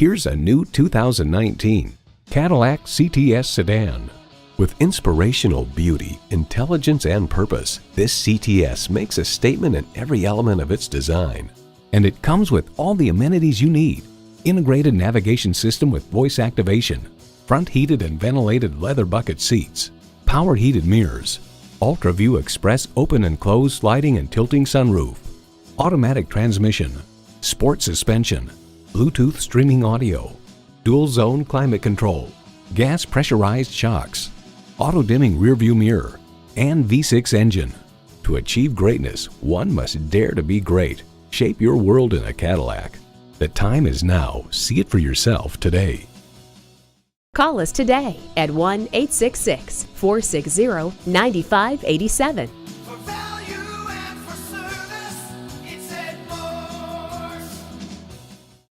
Here's a new 2019 Cadillac CTS sedan. With inspirational beauty, intelligence, and purpose, this CTS makes a statement in every element of its design. And it comes with all the amenities you need. Integrated navigation system with voice activation, front heated and ventilated leather bucket seats, power heated mirrors, Ultra-View Express open and closed sliding and tilting sunroof, automatic transmission, sport suspension, Bluetooth streaming audio, dual zone climate control, gas pressurized shocks, auto dimming rear view mirror, and V6 engine. To achieve greatness, one must dare to be great. Shape your world in a Cadillac. The time is now. See it for yourself today. Call us today at 1-866-460-9587.